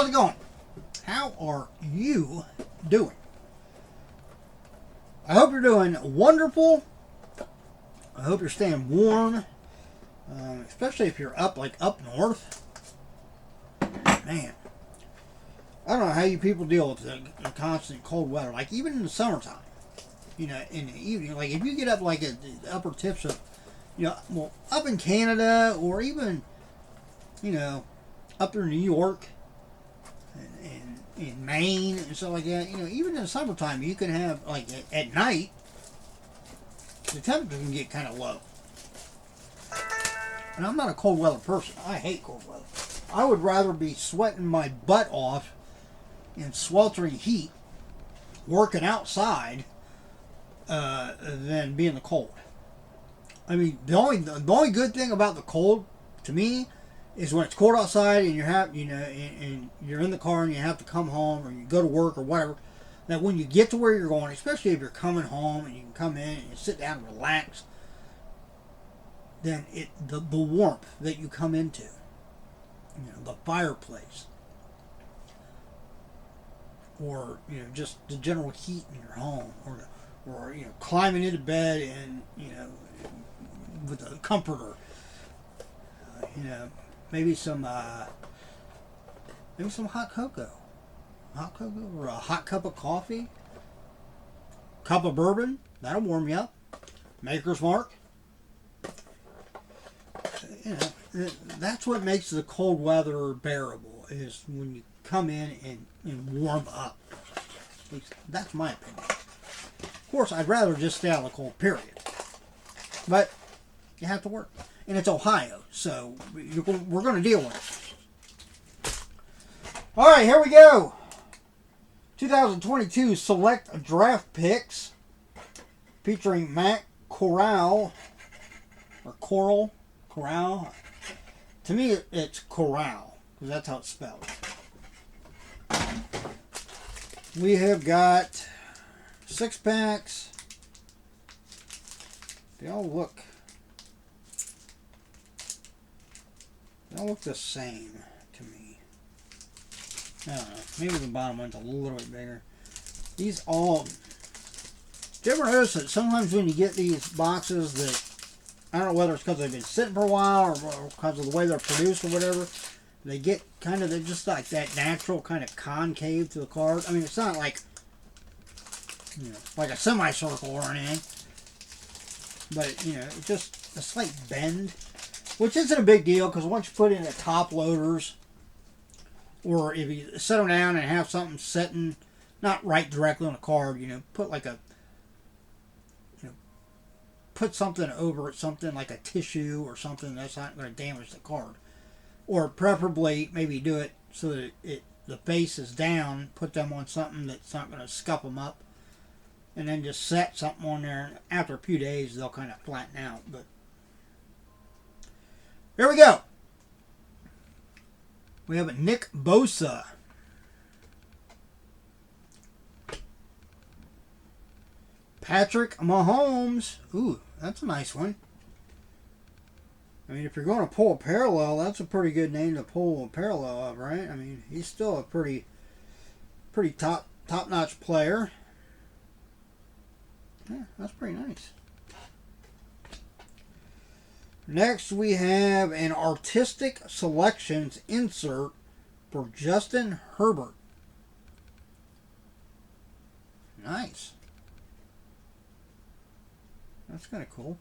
how's it going? How are you doing? I hope you're doing wonderful. I hope you're staying warm, especially if you're up north. Man, I don't know how you people deal with the constant cold weather. Like even in the summertime, in the evening, like if you get up like at the upper tips of, well, up in Canada or even, up there in New York and in Maine and stuff like that, even in the summertime, you can have, like, at night, the temperature can get kind of low. And I'm not a cold weather person. I hate cold weather. I would rather be sweating my butt off in sweltering heat, working outside, than be in the cold. I mean, the only good thing about the cold, to me, is when it's cold outside and and you're in the car and you have to come home or you go to work or whatever. That when you get to where you're going, especially if you're coming home and you can come in and you sit down and relax, then the warmth that you come into, the fireplace, or just the general heat in your home, or climbing into bed and with a comforter, maybe some hot cocoa, or a hot cup of coffee, cup of bourbon, that'll warm you up. Maker's Mark. That's what makes the cold weather bearable, is when you come in and warm up. At least that's my opinion. Of course, I'd rather just stay out of the cold, period. But you have to work. And it's Ohio, so we're going to deal with it. All right, here we go. 2022 Select Draft Picks featuring Matt Corral, or Corral. To me, it's Corral, because that's how it's spelled. We have got 6 packs. They all look the same to me. I don't know. Maybe the bottom one's a little bit bigger. These all... Do you ever notice that sometimes when you get these boxes that... I don't know whether it's because they've been sitting for a while or because of the way they're produced or whatever, they get kind of... They're just like that natural kind of concave to the card. I mean, it's not like... like a semicircle or anything. But, it's just a slight bend. Which isn't a big deal, because once you put in the top loaders, or if you set them down and have something sitting, not right directly on the card, put like a, put something over it, something like a tissue or something that's not going to damage the card. Or preferably, maybe do it so that the face is down, put them on something that's not going to scuff them up, and then just set something on there, and after a few days, they'll kind of flatten out, but here we go. We have a Nick Bosa. Patrick Mahomes. Ooh, that's a nice one. I mean, if you're going to pull a parallel, that's a pretty good name to pull a parallel of, right? I mean, he's still a pretty top-notch player. Yeah, that's pretty nice. Next, we have an Artistic Selections insert for Justin Herbert. Nice. That's kind of cool.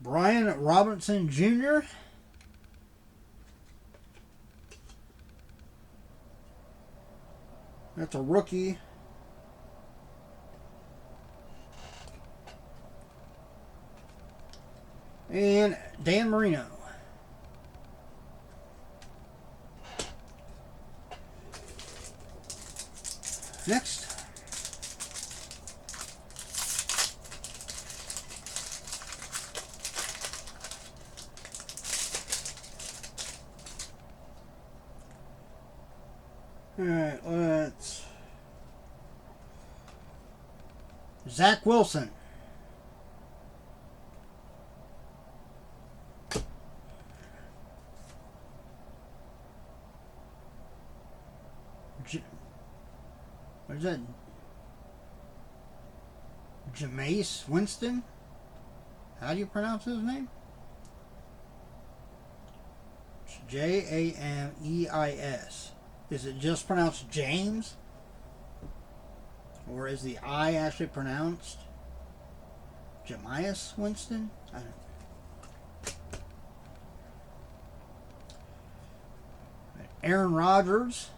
Brian Robinson Jr. That's a rookie. And Dan Marino. Next. Alright, let's... Zach Wilson. What is that? Jameis Winston? How do you pronounce his name? It's Jameis. Is it just pronounced James? Or is the I actually pronounced Jameis Winston? I don't know. Aaron Rodgers.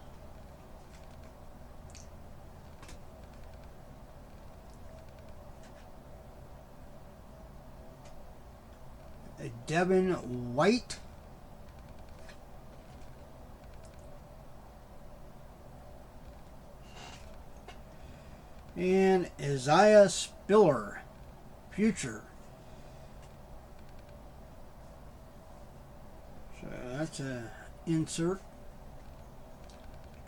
Devin White. And Isaiah Spiller. Future. So that's a insert.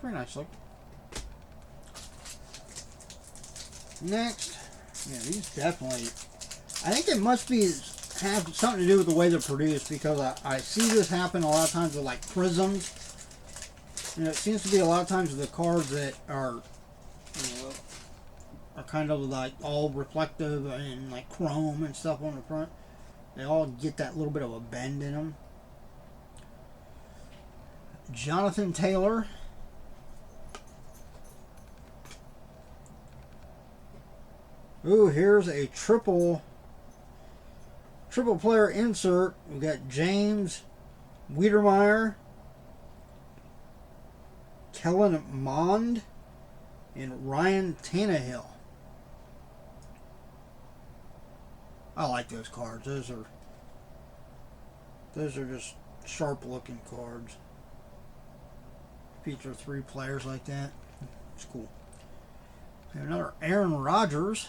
Pretty nice look. Next, yeah, these definitely. I think it must be have something to do with the way they're produced, because I see this happen a lot of times with like prisms. And it seems to be a lot of times the cards that are kind of like all reflective and like chrome and stuff on the front. They all get that little bit of a bend in them. Jonathan Taylor. Ooh, here's a triple player insert. We've got James Wiedermeyer, Kellen Mond, and Ryan Tannehill. I like those cards. Those are just sharp looking cards. Feature 3 players like that. It's cool. We have another Aaron Rodgers.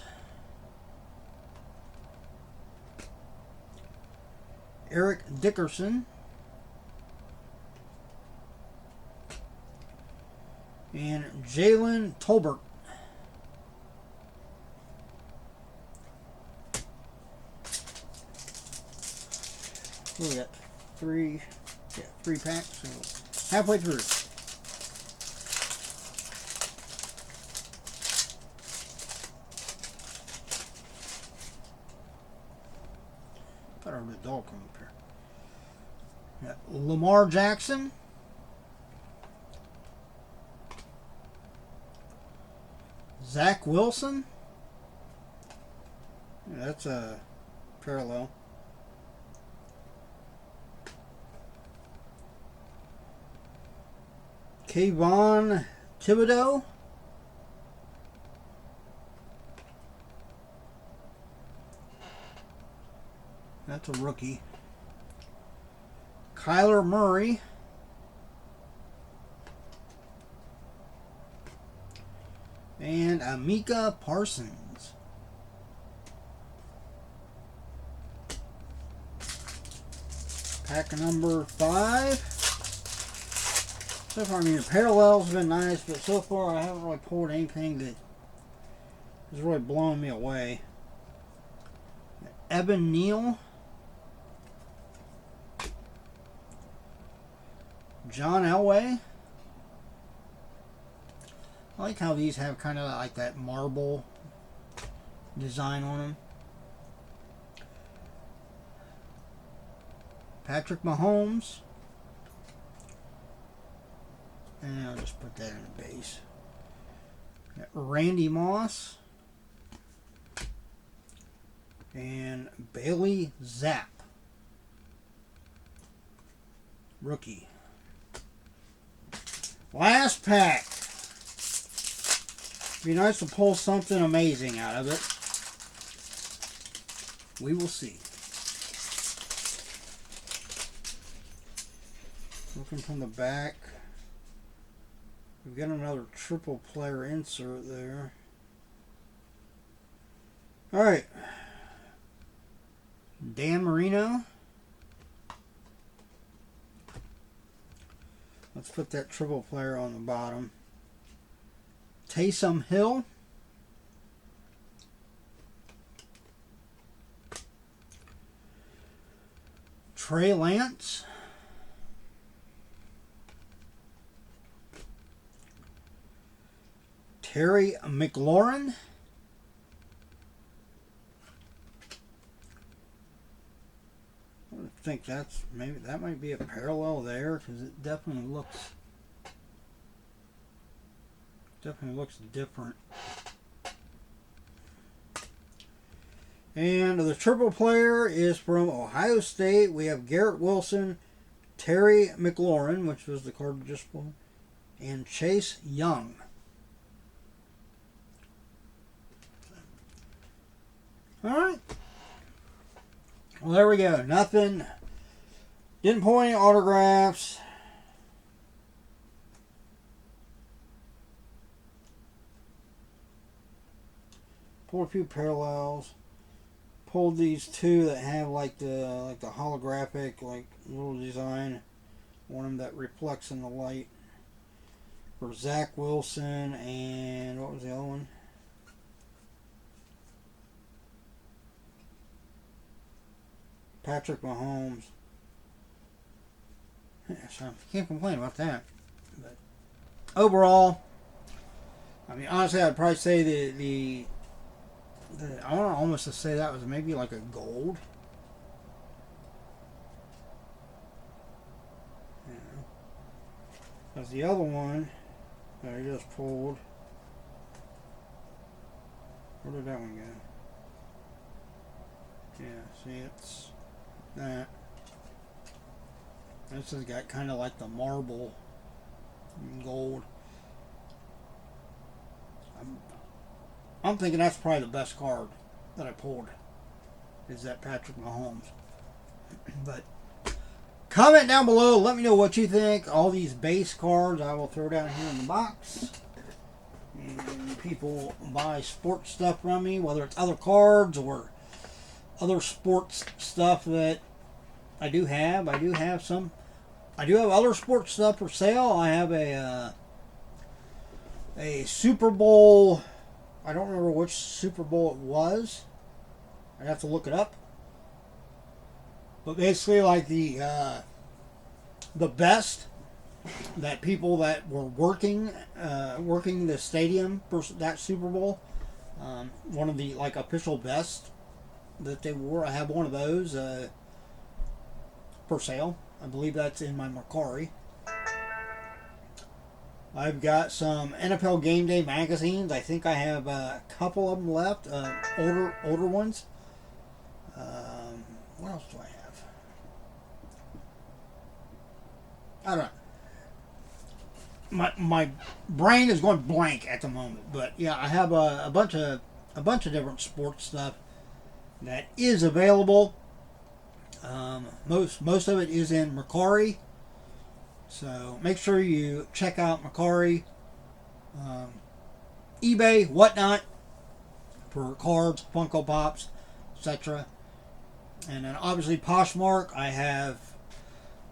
Eric Dickerson. And Jalen Tolbert. We got three packs. So halfway through. Thought I heard a dog come up here. Got Lamar Jackson. Zach Wilson. Yeah, that's a parallel. Kayvon Thibodeau. That's a rookie. Kyler Murray. And Micah Parsons. Pack number 5. So far, I mean, the parallels have been nice, but so far I haven't really pulled anything that is really blowing me away. Evan Neal. John Elway. I like how these have kind of like that marble design on them. Patrick Mahomes. And I'll just put that in the base. Got Randy Moss. And Bailey Zapp. Rookie. Last pack. Be nice to pull something amazing out of it. We will see. Looking from the back. We've got another triple player insert there. Alright. Dan Marino. Let's put that triple player on the bottom. Taysom Hill. Trey Lance. Terry McLaurin. I think that's maybe that might be a parallel there because it definitely looks different. And the triple player is from Ohio State. We have Garrett Wilson, Terry McLaurin, which was the card just pulled, and Chase Young. All right. Well, there we go. Nothing. Didn't pull any autographs. Pulled a few parallels. Pulled these two that have like the holographic like little design. One of them that reflects in the light. For Zach Wilson and what was the other one? Patrick Mahomes. Yeah, so can't complain about that. But overall, I mean, honestly, I'd probably say the I want to almost say that was maybe like a gold. Yeah. Because the other one that I just pulled, where did that one go? Yeah, see, it's that. This has got kind of like the marble gold. I'm thinking that's probably the best card that I pulled is that Patrick Mahomes. But comment down below. Let me know what you think. All these base cards I will throw down here in the box. And people buy sports stuff from me, whether it's other cards or other sports stuff that I do have. I do have other sports stuff for sale. I have a Super Bowl. I don't remember which Super Bowl it was. I'd have to look it up. But basically, like the best that people that were working the stadium for that Super Bowl, one of the like official best that they wore. I have one of those for sale. I believe that's in my Mercari. I've got some NFL Game Day magazines. I think I have a couple of them left, older ones. What else do I have? I don't know. My brain is going blank at the moment, but yeah, I have a bunch of different sports stuff that is available. Most of it is in Mercari. So make sure you check out Mercari, eBay, whatnot, for cards, Funko Pops, etc. And then obviously Poshmark. I have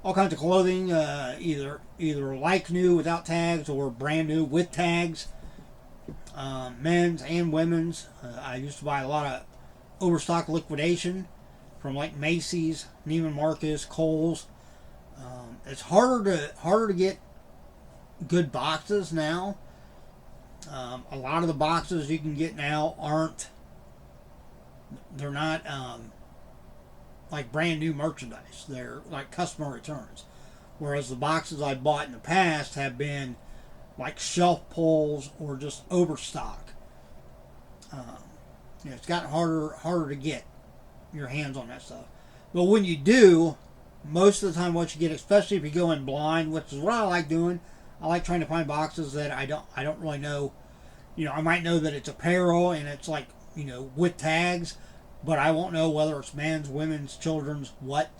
all kinds of clothing, either like new without tags or brand new with tags, men's and women's. I used to buy a lot of overstock liquidation from like Macy's, Neiman Marcus, Kohl's. It's harder to get good boxes now. A lot of the boxes you can get now they're not like brand new merchandise. They're like customer returns. Whereas the boxes I bought in the past have been like shelf pulls or just overstock. It's gotten harder to get your hands on that stuff. But when you do, most of the time what you get, especially if you go in blind, which is what I like doing, I like trying to find boxes that I don't really know. I might know that it's apparel and it's like, with tags, but I won't know whether it's men's, women's, children's, what.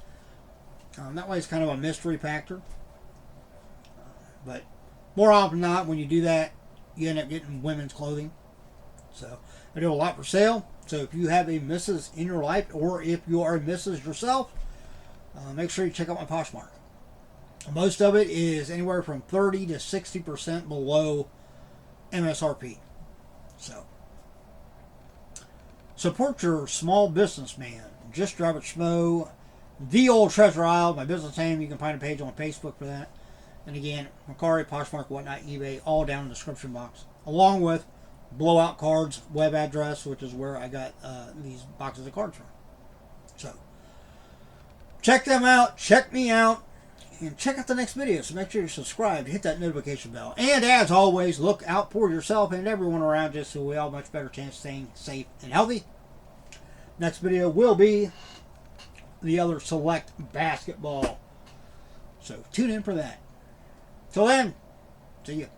That way it's kind of a mystery factor. But more often than not, when you do that, you end up getting women's clothing. So I do a lot for sale. So if you have a Mrs. in your life, or if you are a Mrs. yourself, make sure you check out my Poshmark. Most of it is anywhere from 30 to 60% below MSRP. So support your small businessman. Just Drive It Schmo, The Old Treasure Isle, my business name. You can find a page on Facebook for that. And again, Mercari, Poshmark, whatnot, eBay, all down in the description box. along with Blowout Cards web address, which is where I got these boxes of cards from. So, check them out, check me out, and check out the next video. So make sure you're subscribed, hit that notification bell. And as always, look out for yourself and everyone around you so we all have a much better chance of staying safe and healthy. Next video will be the other select basketball. So tune in for that. Till then, see you.